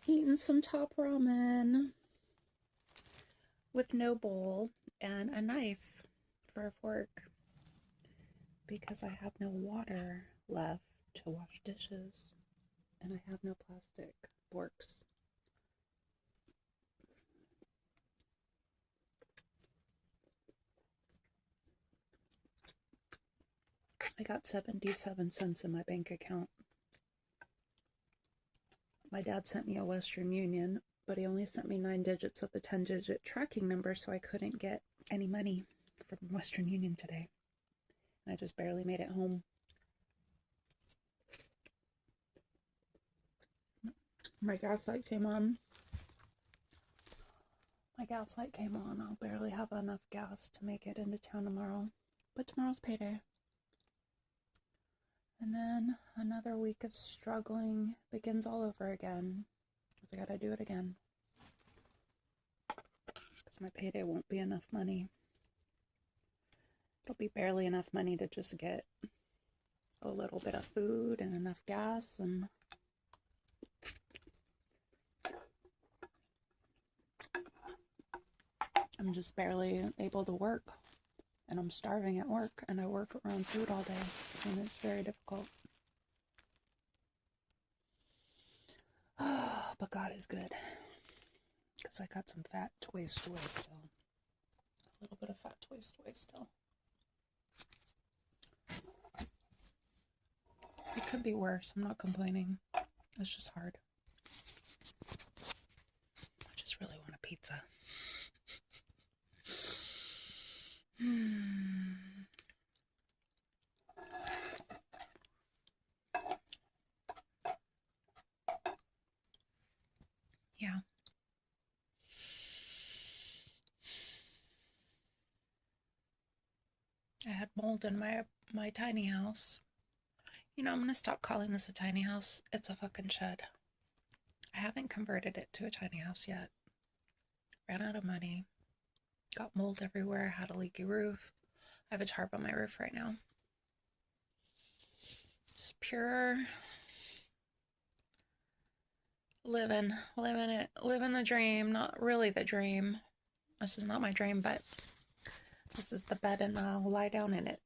Eating some top ramen with no bowl and a knife for a fork because I have no water left to wash dishes and I have no plastic forks. I got 77 cents in my bank account. My dad sent me a Western Union, but he only sent me 9 digits of the 10-digit tracking number, so I couldn't get any money from Western Union today. I just barely made it home. My gas light came on. I'll barely have enough gas to make it into town tomorrow. But tomorrow's payday. And then another week of struggling begins all over again. Because I gotta do it again. Because my payday won't be enough money. It'll be barely enough money to just get a little bit of food and enough gas and I'm just barely able to work. And I'm starving at work, and I work around food all day, and it's very difficult. But God is good, because I got some fat to waste away still. A little bit of fat to waste away still. It could be worse. I'm not complaining. It's just hard. I just really want a pizza. Yeah. I had mold in my tiny house. You know, I'm gonna stop calling this a tiny house. It's a fucking shed. I haven't converted it to a tiny house yet. Ran out of money. Got mold everywhere. Had a leaky roof. I have a tarp on my roof right now. Just pure living the dream. Not really the dream. This is not my dream, but this is the bed and I'll lie down in it.